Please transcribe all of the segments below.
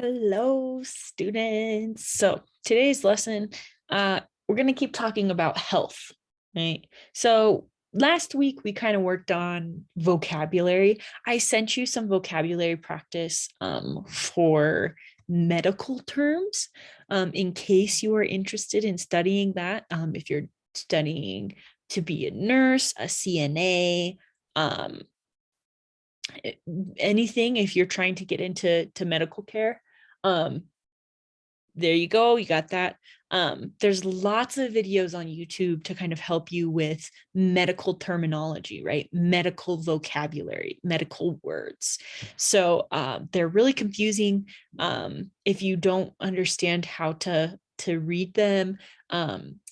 Hello, students. So today's lesson, we're going to keep talking about health, right? So last week we kind of worked on vocabulary. I sent you some vocabulary practice for medical terms in case you are interested in studying that. If you're studying to be a nurse, a CNA, um, anything, if you're trying to get into medical care. um there you go, you got that. There's lots of videos on YouTube to kind of help you with medical terminology, right? Medical vocabulary, medical words. So they're really confusing if you don't understand how to read them.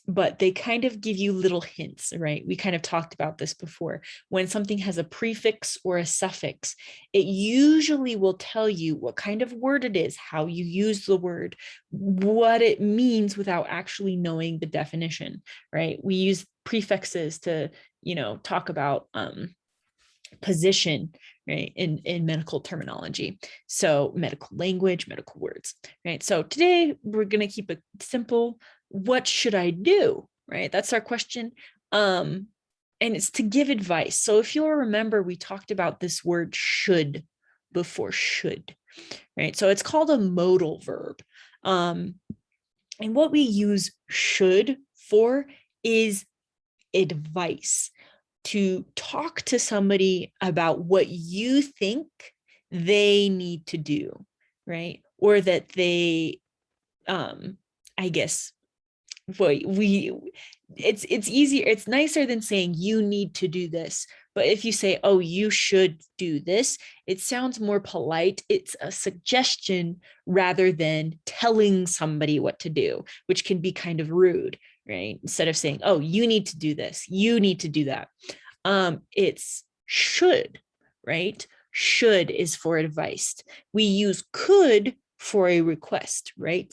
But they kind of give you little hints, right? We kind of talked about this before. When something has a prefix or a suffix, it usually will tell you what kind of word it is, how you use the word, what it means without actually knowing the definition, right? We use prefixes to, talk about position, right, in medical terminology. So medical language, medical words, right? So today we're going to keep it simple. What should I do, right? That's our question. And it's to give advice. So if you'll remember, we talked about this word should before, should, right? So it's called a modal verb. And what we use should for is advice, to talk to somebody about what you think they need to do, right? Or that they, I guess, what we it's easier, it's nicer than saying you need to do this. But if you say, oh, you should do this, it sounds more polite. It's a suggestion rather than telling somebody what to do, which can be kind of rude, right? Instead of saying, oh, you need to do this, you need to do that. It's should, right? Should is for advice. We use could for a request, right?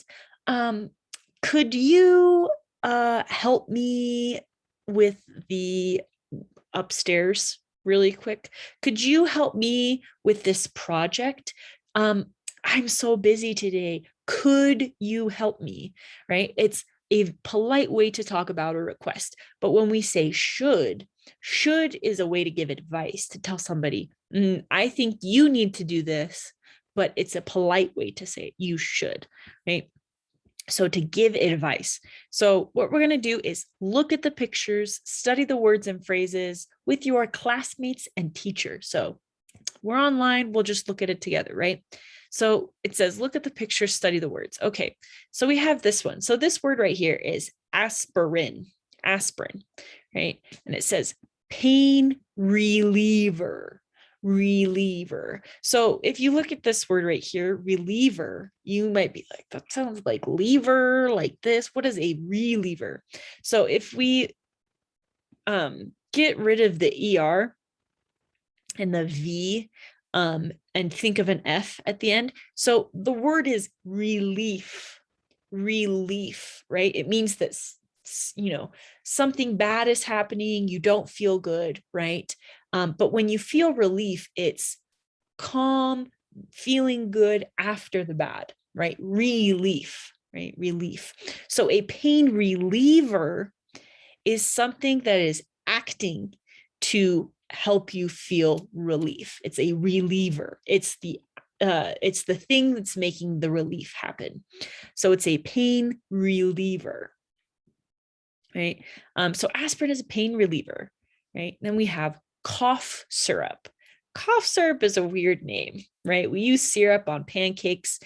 Could you help me with the upstairs really quick? Could you help me with this project? I'm so busy today. Could you help me? Right? It's a polite way to talk about a request. But when we say should is a way to give advice, to tell somebody, I think you need to do this, but it's a polite way to say it. You should, right? So to give advice. So what we're going to do is look at the pictures, study the words and phrases with your classmates and teacher. So we're online, we'll just look at it together, right? So it says, look at the pictures, study the words. Okay, so we have this one. So this word right here is aspirin, right? And it says pain reliever, reliever. So if you look at this word right here, reliever, you might be like, that sounds like lever, like this. What is a reliever? So if we get rid of the ER and the V, and think of an F at the end. So the word is relief, relief, right? It means that, something bad is happening, you don't feel good, right? But when you feel relief, it's calm, feeling good after the bad, right? Relief, right? Relief. So a pain reliever is something that is acting to help you feel relief. It's a reliever. It's the thing that's making the relief happen. So it's a pain reliever, right? So aspirin is a pain reliever, right? Then we have cough syrup. Cough syrup is a weird name, right? We use syrup on pancakes.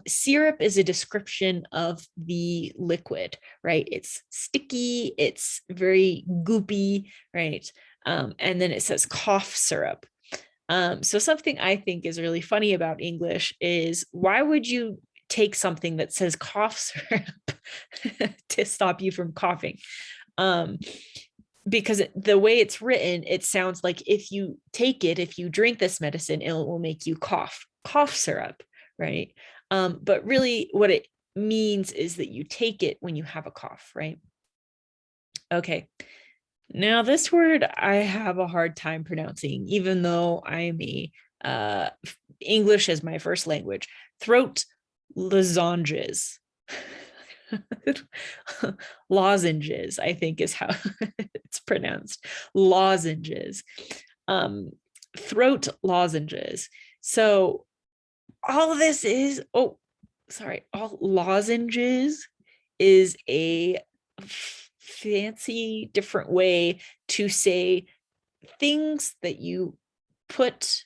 Syrup is a description of the liquid, right? It's sticky, it's very goopy, right? And then it says cough syrup. So something I think is really funny about English is, why would you take something that says cough syrup to stop you from coughing? Because the way it's written, it sounds like if you take it, if you drink this medicine, it will make you cough syrup, right? But really what it means is that you take it when you have a cough, right? Okay. Now this word I have a hard time pronouncing, even though I'm a English as my first language. Throat lozenges. Lozenges, I think is how it's pronounced. Lozenges. Throat lozenges. So all of this is, oh, sorry, all lozenges is a fancy different way to say things that you put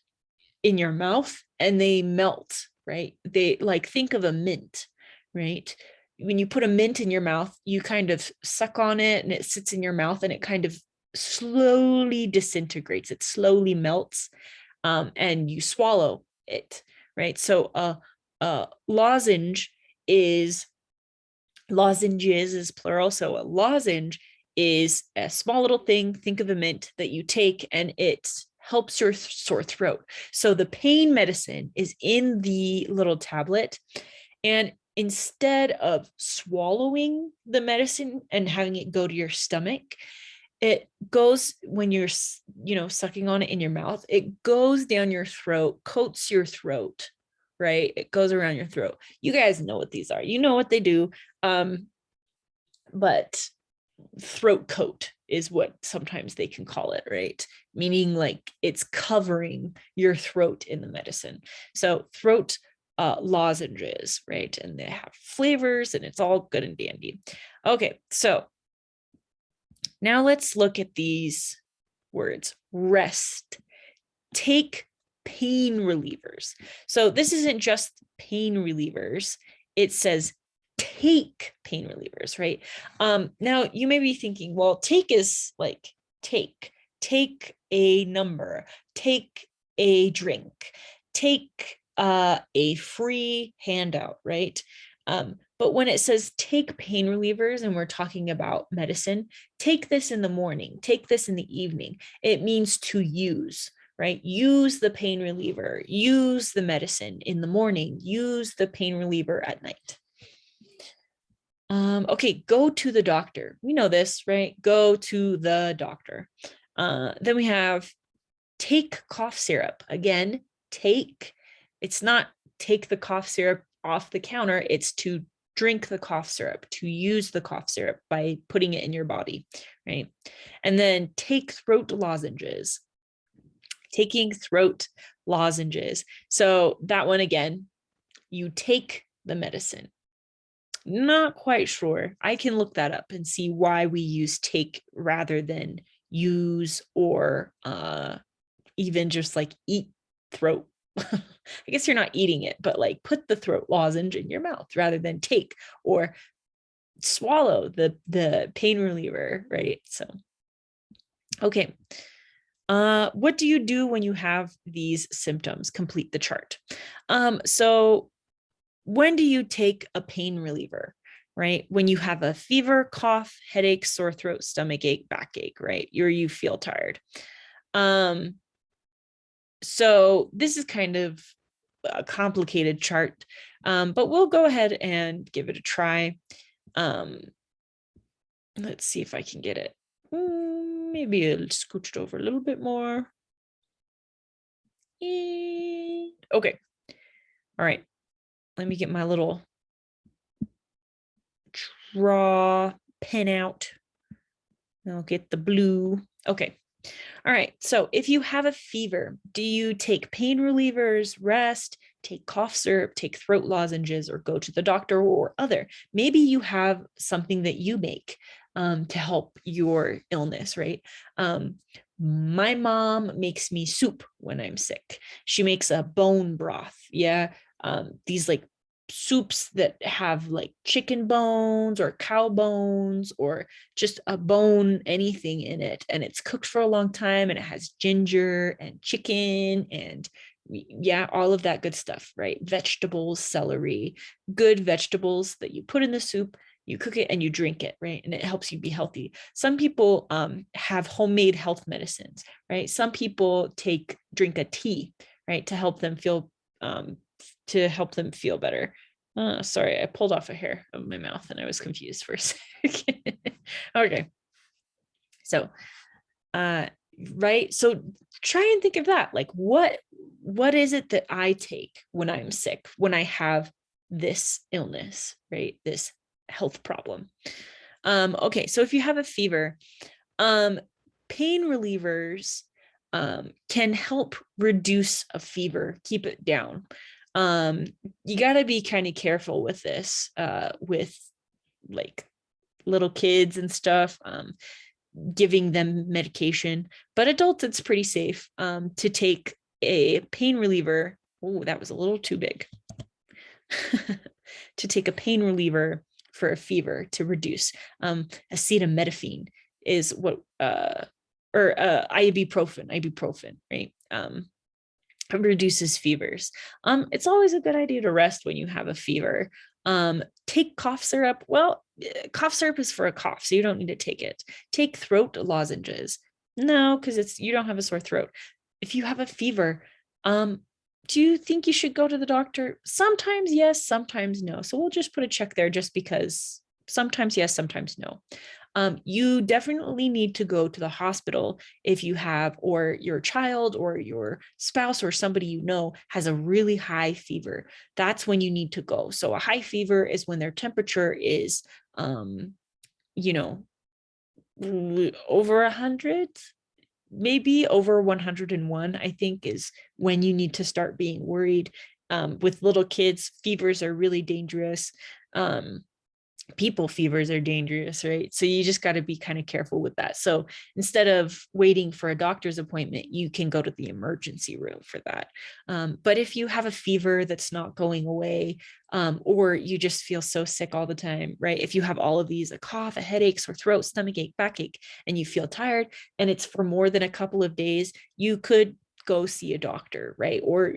in your mouth and they melt, right? They like, think of a mint, right? When you put a mint in your mouth, you kind of suck on it and it sits in your mouth and it kind of slowly disintegrates. It slowly melts, and you swallow it, right? So a lozenge is, lozenges is plural. So a lozenge is a small little thing. Think of a mint that you take and it helps your sore throat. So the pain medicine is in the little tablet. And instead of swallowing the medicine and having it go to your stomach, it goes, when you're, sucking on it in your mouth, it goes down your throat, coats your throat, right? It goes around your throat. You guys know what these are. You know what they do. But throat coat is what sometimes they can call it, right? Meaning like it's covering your throat in the medicine. So throat lozenges, right? And they have flavors and it's all good and dandy. Okay, so now let's look at these words. Rest, take pain relievers. So this isn't just pain relievers. It says take pain relievers, right? Now you may be thinking, well, take is like take a number, take a drink, take a free handout, right? But when it says take pain relievers and we're talking about medicine, take this in the morning, take this in the evening, it means to use, right? Use the pain reliever, use the medicine in the morning, use the pain reliever at night. Okay, go to the doctor. We know this, right? Go to the doctor. Then we have take cough syrup. Again, take, it's not take the cough syrup off the counter, it's to drink the cough syrup, to use the cough syrup by putting it in your body, right? And then take throat lozenges. Taking throat lozenges. So that one again, you take the medicine. Not quite sure. I can look that up and see why we use take rather than use, or even just like eat throat. I guess you're not eating it, but like put the throat lozenge in your mouth rather than take, or swallow the pain reliever, right? So, okay. What do you do when you have these symptoms? Complete the chart. So when do you take a pain reliever, right? When you have a fever, cough, headache, sore throat, stomach ache, backache, right? You feel tired. So this is kind of a complicated chart, but we'll go ahead and give it a try. Let's see if I can get it. Maybe I'll scooch it over a little bit more. Okay. All right. Let me get my little draw pen out. I'll get the blue. Okay. All right. So if you have a fever, do you take pain relievers, rest, take cough syrup, take throat lozenges, or go to the doctor or other? Maybe you have something that you make to help your illness, right? My mom makes me soup when I'm sick. She makes a bone broth. Yeah. These like soups that have like chicken bones or cow bones or just a bone, anything in it. And it's cooked for a long time and it has ginger and chicken and yeah, all of that good stuff, right? Vegetables, celery, good vegetables that you put in the soup, you cook it and you drink it, right? And it helps you be healthy. Some people have homemade health medicines, right? Some people drink a tea, right? To help them feel better. Sorry, I pulled off a hair of my mouth and I was confused for a second. Okay. So, right. So try and think of that. Like what is it that I take when I'm sick, when I have this illness, right? This health problem. Okay, so if you have a fever, pain relievers can help reduce a fever, keep it down. You got to be kind of careful with this, with like little kids and stuff, giving them medication. But adults, it's pretty safe to take a pain reliever. Oh, that was a little too big. To take a pain reliever for a fever to reduce. Acetaminophen is what, or ibuprofen, right? Reduces fevers. It's always a good idea to rest when you have a fever. Take cough syrup. Well, cough syrup is for a cough, so you don't need to take it. Take throat lozenges. No, because you don't have a sore throat. If you have a fever, do you think you should go to the doctor? Sometimes yes, sometimes no. So we'll just put a check there just because sometimes yes, sometimes no. You definitely need to go to the hospital if you have, or your child or your spouse or somebody you know has a really high fever. That's when you need to go. So a high fever is when their temperature is, you know, over 100, maybe over 101, I think, is when you need to start being worried. With little kids, fevers are really dangerous. People fevers are dangerous, right? So you just got to be kind of careful with that. So instead of waiting for a doctor's appointment, you can go to the emergency room for that. But if you have a fever that's not going away, or you just feel so sick all the time, right? If you have all of these, a cough, a headache, sore throat, stomach ache, backache, and you feel tired, and it's for more than a couple of days, you could go see a doctor, right? Or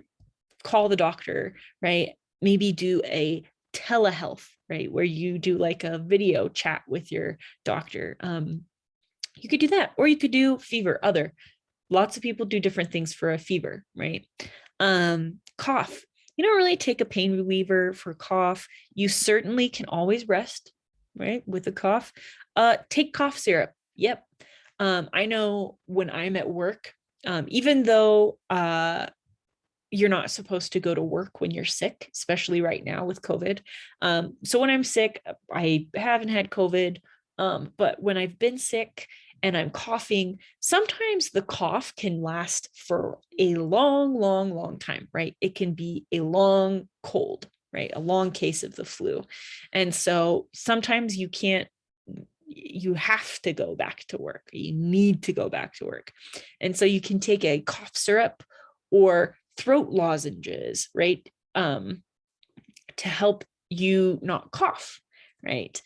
call the doctor, right? Maybe do a telehealth, right? Where you do like a video chat with your doctor. You could do that, or you could do fever, other. Lots of people do different things for a fever, right? Cough. You don't really take a pain reliever for cough. You certainly can always rest, right? With a cough. Take cough syrup. Yep. I know when I'm at work, even though you're not supposed to go to work when you're sick, especially right now with COVID. So when I'm sick, I haven't had COVID, but when I've been sick and I'm coughing, sometimes the cough can last for a long, long, long time, right? It can be a long cold, right? A long case of the flu. And so sometimes you have to go back to work. You need to go back to work. And so you can take a cough syrup or throat lozenges, right? To help you not cough, right?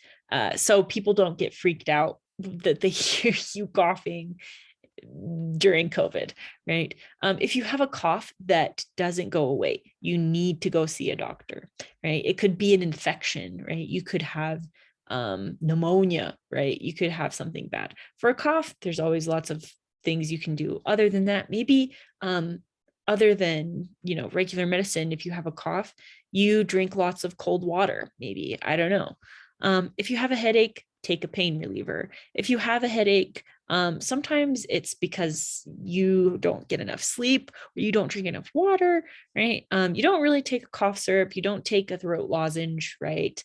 So people don't get freaked out that they hear you coughing during COVID, right? If you have a cough that doesn't go away, you need to go see a doctor, right? It could be an infection, right? You could have pneumonia, right? You could have something bad. For a cough, there's always lots of things you can do. Other than that, maybe other than, regular medicine, if you have a cough, you drink lots of cold water, maybe. I don't know. If you have a headache, take a pain reliever. If you have a headache, sometimes it's because you don't get enough sleep or you don't drink enough water, right? You don't really take a cough syrup. You don't take a throat lozenge, right?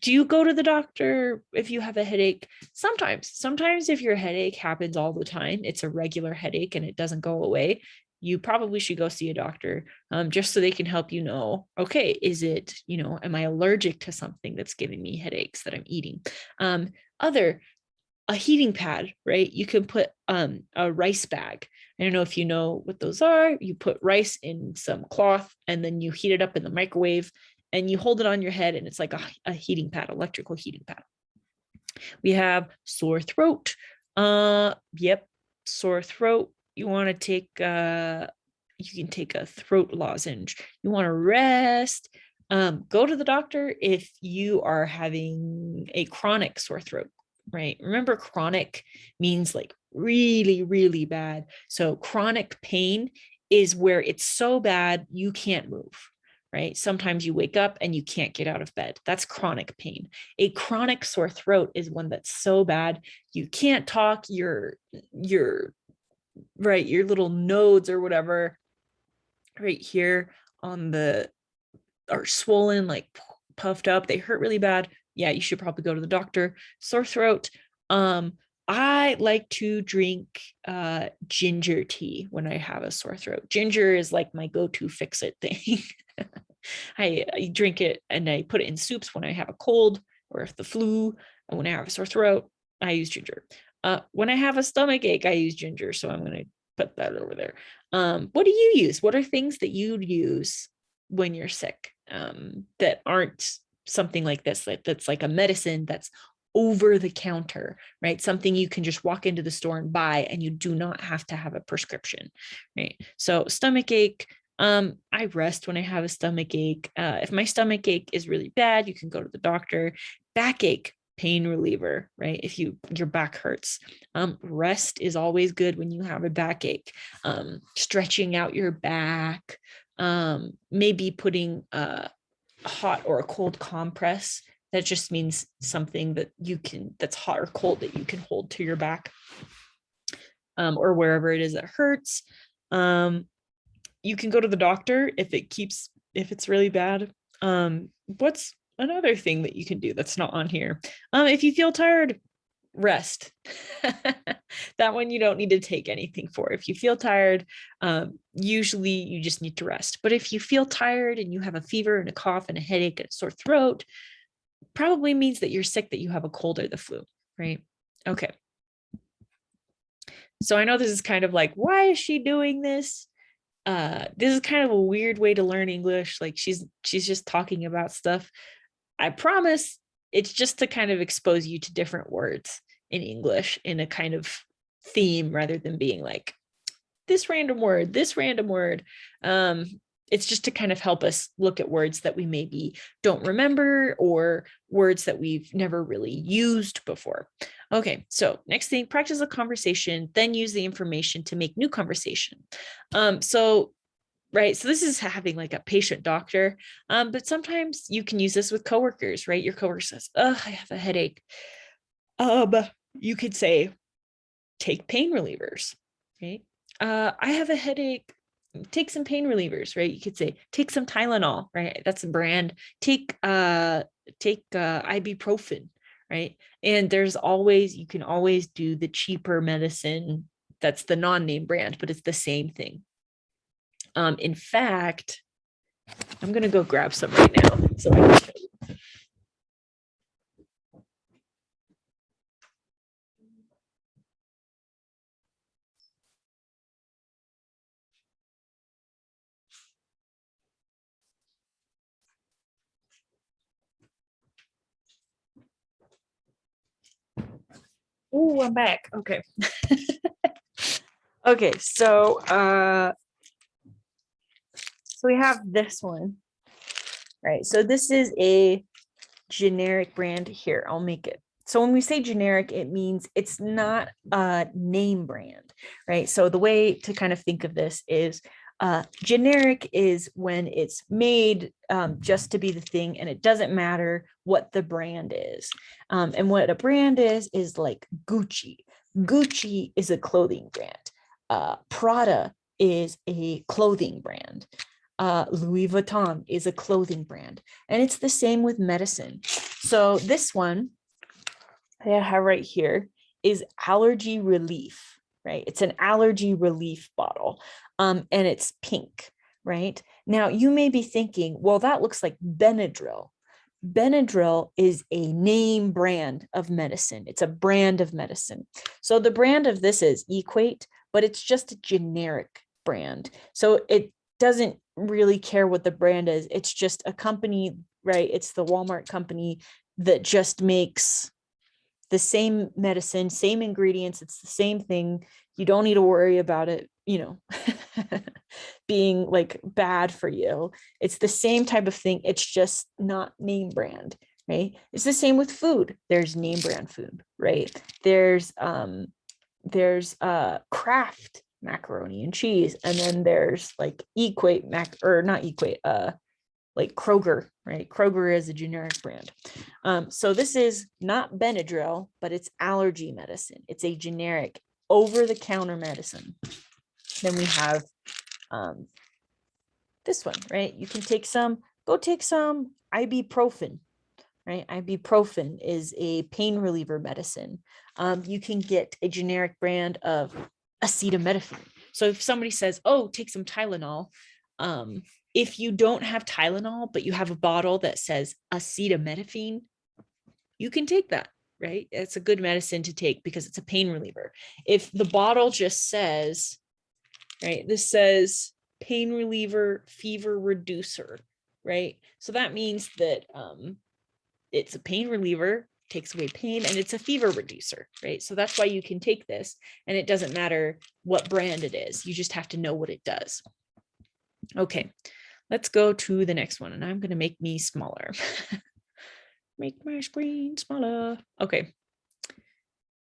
Do you go to the doctor if you have a headache? Sometimes if your headache happens all the time, it's a regular headache and it doesn't go away, you probably should go see a doctor, just so they can help you know, okay, is it, am I allergic to something that's giving me headaches that I'm eating? A heating pad, right? You can put a rice bag. I don't know if you know what those are. You put rice in some cloth and then you heat it up in the microwave and you hold it on your head and it's like a heating pad, electrical heating pad. We have sore throat. Yep, sore throat. You want to take you can take a throat lozenge. You want to rest. Go to the doctor if you are having a chronic sore throat, right? Remember, chronic means like really, really bad. So chronic pain is where it's so bad you can't move, right? Sometimes you wake up and you can't get out of bed. That's chronic pain. A chronic sore throat is one that's so bad you can't talk, your right, your little nodes or whatever right here on the are swollen, like puffed up, they hurt really bad, yeah, you should probably go to the doctor. Sore throat, I like to drink ginger tea when I have a sore throat. Ginger is like my go-to fix-it thing. I drink it and I put it in soups when I have a cold or if the flu, and when I have a sore throat, I use ginger. When I have a stomach ache, I use ginger. So I'm going to put that over there. What do you use? What are things that you use when you're sick that aren't something like this, that's like a medicine that's over the counter, right? Something you can just walk into the store and buy and you do not have to have a prescription, right? So stomach ache, I rest when I have a stomach ache. If my stomach ache is really bad, you can go to the doctor. Backache, pain reliever, right? If your back hurts, rest is always good when you have a backache. Stretching out your back, maybe putting a hot or a cold compress. That just means something that that's hot or cold that you can hold to your back, or wherever it is that hurts. You can go to the doctor if it's really bad. What's another thing that you can do that's not on here? If you feel tired, rest. That one you don't need to take anything for. If you feel tired, usually you just need to rest. But if you feel tired and you have a fever and a cough and a headache and a sore throat, probably means that you're sick, that you have a cold or the flu, right? Okay. So I know this is kind of like, why is she doing this? This is kind of a weird way to learn English. Like she's just talking about stuff. I promise it's just to kind of expose you to different words in English in a kind of theme rather than being like this random word. It's just to kind of help us look at words that we maybe don't remember or words that we've never really used before. Okay, so next thing, practice a conversation, then use the information to make new conversation. Right, so this is having like a patient doctor, but sometimes you can use this with coworkers, right? Your coworker says, oh, I have a headache. You could say, take pain relievers, right? I have a headache, take some pain relievers, right? You could say, take some Tylenol, right? That's a brand. Take ibuprofen, right? And you can always do the cheaper medicine that's the non-name brand, but it's the same thing. In fact, I'm going to go grab some right now so I can show you. Oh, I'm back. Okay. Okay, so we have this one, right? So this is a generic brand here. I'll make it. So when we say generic, it means it's not a name brand, right? So the way to kind of think of this is generic is when it's made just to be the thing and it doesn't matter what the brand is. And what a brand is like Gucci. Gucci is a clothing brand. Prada is a clothing brand. Louis Vuitton is a clothing brand. And it's the same with medicine. So this one that I have right here is allergy relief, right? It's an allergy relief bottle, and it's pink, right? Now you may be thinking, well, that looks like Benadryl. Benadryl is a name brand of medicine. It's a brand of medicine. So the brand of this is Equate, but it's just a generic brand. So it doesn't really care what the brand is. It's just a company, right? It's the Walmart company that just makes the same medicine, same ingredients. It's the same thing. You don't need to worry about it, being like bad for you. It's the same type of thing. It's just not name brand, right? It's the same with food. There's name brand food, right? There's Kraft macaroni and cheese, and then there's like Equate not Equate, like Kroger, right? Kroger is a generic brand. So this is not Benadryl, but it's allergy medicine. It's a generic over-the-counter medicine. Then we have this one, right? You can take some go take some ibuprofen, right? Ibuprofen is a pain reliever medicine. You can get a generic brand of acetaminophen. So if somebody says, oh, take some Tylenol, if you don't have Tylenol, but you have a bottle that says acetaminophen, you can take that, right? It's a good medicine to take because it's a pain reliever. If the bottle just says, right, this says pain reliever, fever reducer, right? So that means that it's a pain reliever, takes away pain, and it's a fever reducer, right? So that's why you can take this, and it doesn't matter what brand it is. You just have to know what it does. Okay, let's go to the next one, and I'm going to make me smaller. Make my screen smaller. Okay.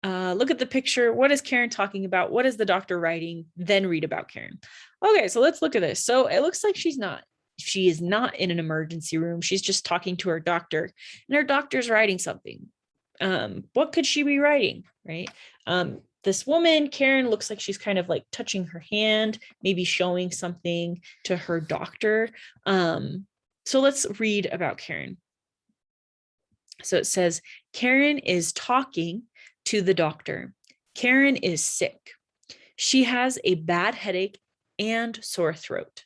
Look at the picture. What is Karen talking about? What is the doctor writing? Then read about Karen. Okay, so let's look at this. So it looks like she is not in an emergency room. She's just talking to her doctor, and her doctor's writing something. What could she be writing, right? This woman, Karen, looks like she's kind of like touching her hand, maybe showing something to her doctor. So let's read about Karen. So it says, Karen is talking to the doctor. Karen is sick. She has a bad headache and sore throat.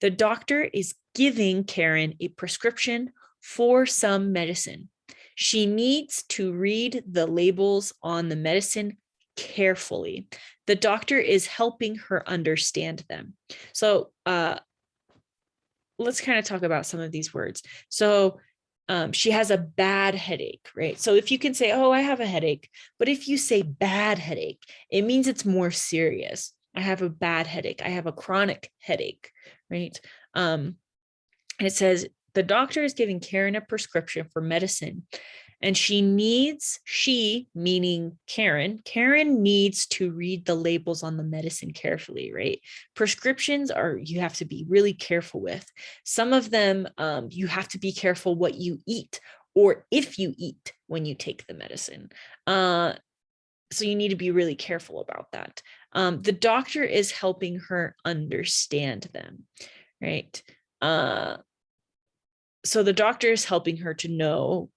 The doctor is giving Karen a prescription for some medicine. She needs to read the labels on the medicine carefully. The doctor is helping her understand them. So let's kind of talk about some of these words. So she has a bad headache, right? So if you can say, oh, I have a headache, but if you say bad headache, it means it's more serious. I have a bad headache. I have a chronic headache, right? And it says the doctor is giving Karen a prescription for medicine, and she meaning Karen needs to read the labels on the medicine carefully, right? Prescriptions you have to be really careful with. Some of them, you have to be careful what you eat or if you eat when you take the medicine. So you need to be really careful about that. The doctor is helping her understand them, right? So the doctor is helping her to know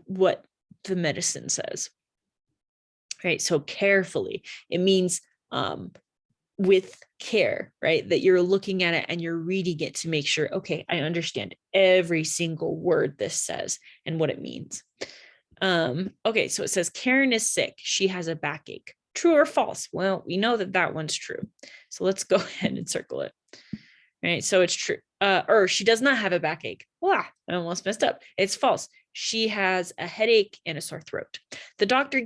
what the medicine says, right? So carefully, it means with care, right? That you're looking at it and you're reading it to make sure, okay, I understand every single word this says and what it means. Okay, so it says Karen is sick. She has a backache. True or false? Well, we know that one's true. So let's go ahead and circle it. Right, so it's true. Or she does not have a backache. Wow, I almost messed up. It's false. She has a headache and a sore throat. The doctor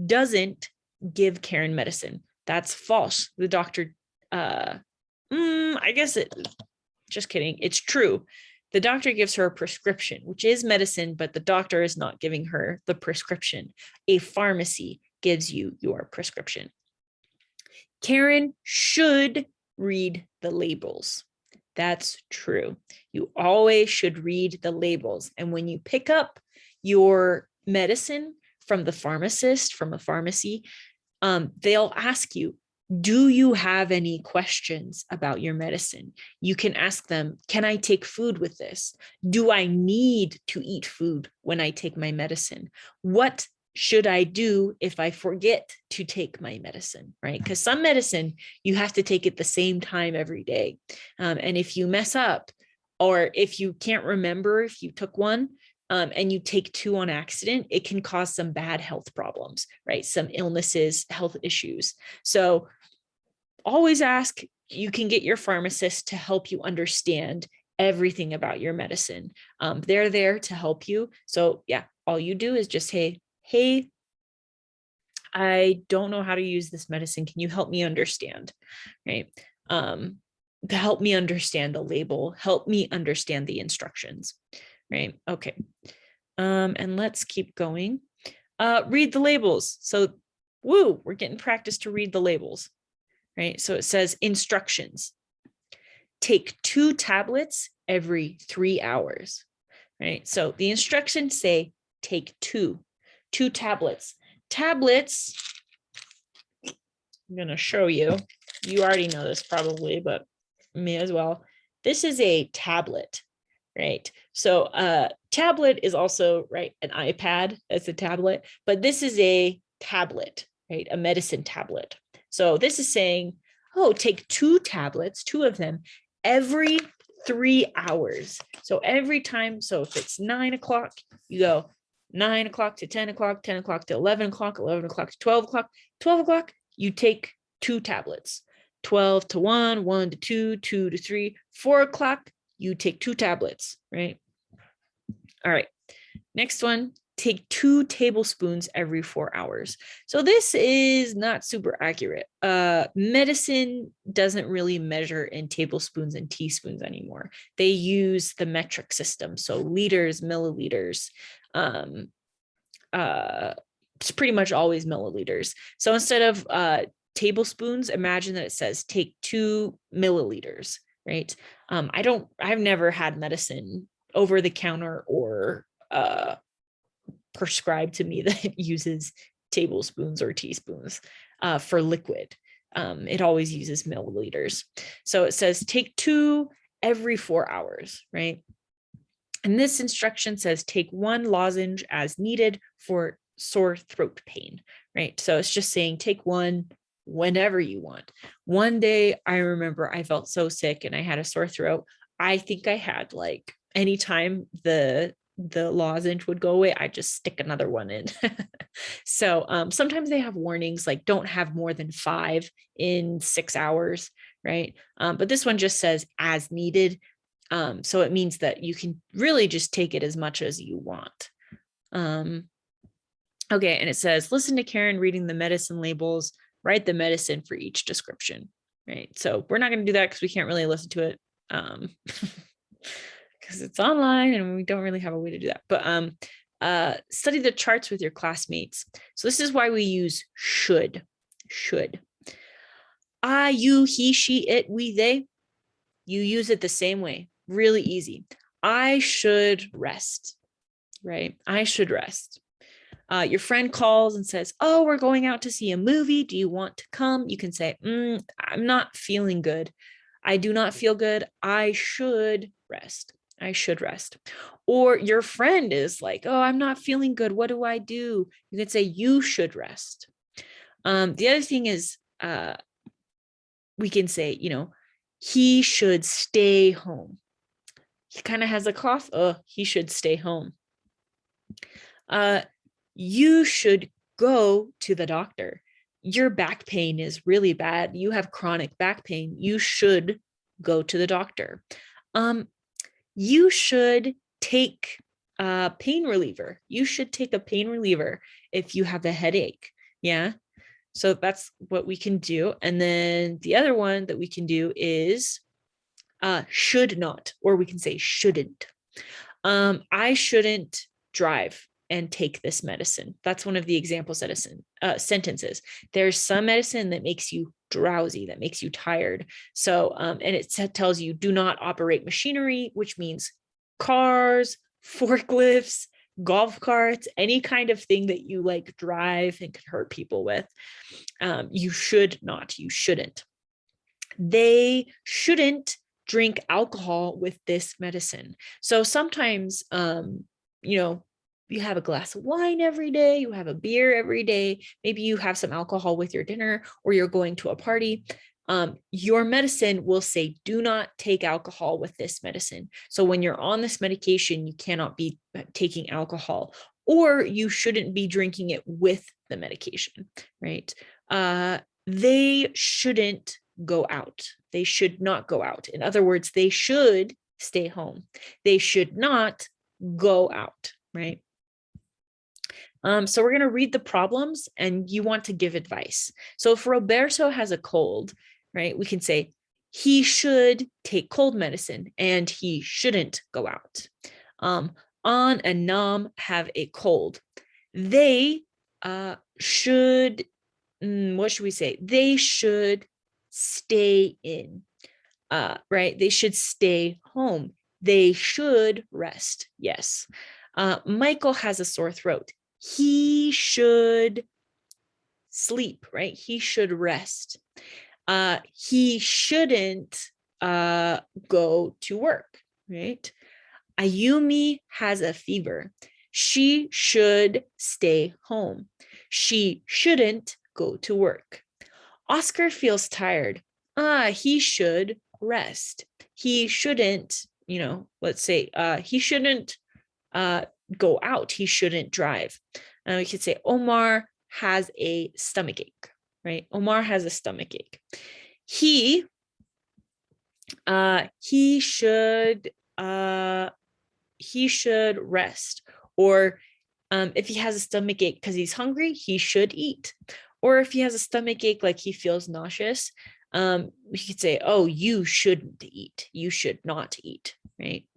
doesn't give Karen medicine. That's false. The doctor, I guess just kidding. It's true. The doctor gives her a prescription, which is medicine, but the doctor is not giving her the prescription. A pharmacy gives you your prescription. Karen should read the labels. That's true. You always should read the labels. And when you pick up your medicine from the pharmacist, from a pharmacy, they'll ask you, do you have any questions about your medicine? You can ask them, can I take food with this? Do I need to eat food when I take my medicine? What should I do if I forget to take my medicine, right? Because some medicine, you have to take it the same time every day. And if you mess up, or if you can't remember if you took one, and you take two on accident, it can cause some bad health problems, right? Some illnesses, health issues. So always ask. You can get your pharmacist to help you understand everything about your medicine. They're there to help you. So yeah, all you do is just say, hey, I don't know how to use this medicine. Can you help me understand? Right? To help me understand the label, help me understand the instructions. Right? Okay. And let's keep going. Read the labels. So, woo, we're getting practice to read the labels. Right? So it says instructions. Take 2 tablets every 3 hours. Right? So the instructions say take 2 tablets. Tablets, I'm going to show you. You already know this probably, but me as well. This is a tablet, right? So tablet is also, right, an iPad as a tablet, but this is a tablet, right? A medicine tablet. So this is saying, oh, take 2 tablets, 2 of them every 3 hours. So every time, so if it's 9 o'clock, you go 9 o'clock to 10 o'clock, 10 o'clock to 11 o'clock, 11 o'clock to 12 o'clock, 12 o'clock, you take 2 tablets, 12 to 1, 1 to 2, 2 to 3, 4 o'clock, you take 2 tablets, right? All right, next one, take 2 tablespoons every 4 hours. So this is not super accurate. Medicine doesn't really measure in tablespoons and teaspoons anymore. They use the metric system. So liters, milliliters, it's pretty much always milliliters. So instead of tablespoons, imagine that it says take 2 milliliters, right? I've never had medicine over the counter or prescribed to me that uses tablespoons or teaspoons for liquid. It always uses milliliters. So it says take 2 every 4 hours, right? And this instruction says take 1 lozenge as needed for sore throat pain, right? So it's just saying take 1 whenever you want. One day I remember I felt so sick and I had a sore throat. I think I had like anytime the lozenge would go away, I just stick another one in. So sometimes they have warnings like don't have more than 5 in 6 hours, right? But this one just says as needed. So it means that you can really just take it as much as you want. Okay, and it says, listen to Karen reading the medicine labels, write the medicine for each description, right? So we're not going to do that because we can't really listen to it because it's online and we don't really have a way to do that. But study the charts with your classmates. So this is why we use should. I, you, he, she, it, we, they. You use it the same way. Really easy. I should rest, right? I should rest. Your friend calls and says, oh, we're going out to see a movie. Do you want to come? You can say, I'm not feeling good. I do not feel good. I should rest. I should rest. Or your friend is like, oh, I'm not feeling good. What do I do? You can say, you should rest. The other thing is, we can say, he should stay home. He kind of has a cough. Oh, he should stay home. You should go to the doctor. Your back pain is really bad. You have chronic back pain. You should go to the doctor. You should take a pain reliever. You should take a pain reliever if you have a headache. Yeah. So that's what we can do. And then the other one that we can do is should not, or we can say shouldn't. I shouldn't drive and take this medicine. That's one of the example sentences. There's some medicine that makes you drowsy, that makes you tired. So, and it tells you do not operate machinery, which means cars, forklifts, golf carts, any kind of thing that you like drive and could hurt people with. You should not, you shouldn't. They shouldn't drink alcohol with this medicine. So sometimes, you have a glass of wine every day, you have a beer every day, maybe you have some alcohol with your dinner, or you're going to a party. Your medicine will say, do not take alcohol with this medicine. So when you're on this medication, you cannot be taking alcohol, or you shouldn't be drinking it with the medication, right? They shouldn't go out. They should not go out. In other words, they should stay home. They should not go out, right? So we're going to read the problems and you want to give advice. So if Roberto has a cold, right, we can say he should take cold medicine and he shouldn't go out. An and Nam have a cold. They should, what should we say? They should stay in, right? They should stay home. They should rest. Yes. Michael has a sore throat. He should sleep, right? He should rest. He shouldn't go to work, right? Ayumi has a fever. She should stay home. She shouldn't go to work. Oscar feels tired. He should rest. He shouldn't, let's say, he shouldn't go out. He shouldn't drive. And we could say Omar has a stomach ache, right? Omar has a stomach ache. He should rest. Or if he has a stomach ache because he's hungry, he should eat. Or if he has a stomach ache, like he feels nauseous, we could say, oh, you shouldn't eat. You should not eat, right?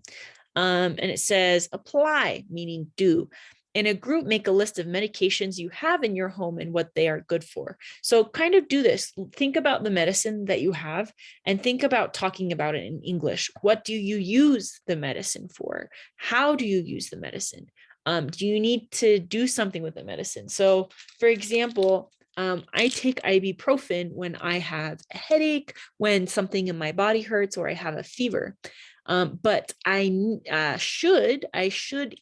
And it says apply, meaning do. In a group, make a list of medications you have in your home and what they are good for. So kind of do this. Think about the medicine that you have and think about talking about it in English. What do you use the medicine for? How do you use the medicine? Do you need to do something with the medicine? So for example, I take ibuprofen when I have a headache, when something in my body hurts, or I have a fever. But I should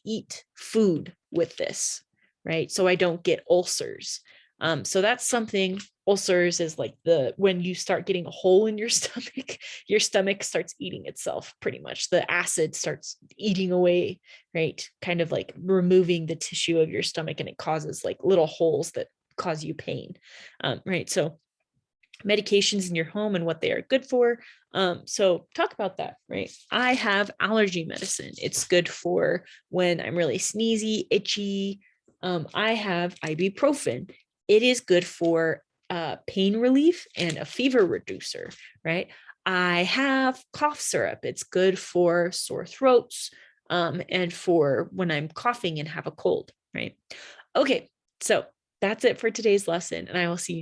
eat food with this, right? So I don't get ulcers. So that's something. Ulcers is like when you start getting a hole in your stomach starts eating itself pretty much. The acid starts eating away, right? Kind of like removing the tissue of your stomach, and it causes like little holes that cause you pain, right? So medications in your home and what they are good for. So talk about that, right? I have allergy medicine. It's good for when I'm really sneezy, itchy. I have ibuprofen. It is good for pain relief and a fever reducer, right? I have cough syrup. It's good for sore throats and for when I'm coughing and have a cold, right? Okay, so that's it for today's lesson, and I will see you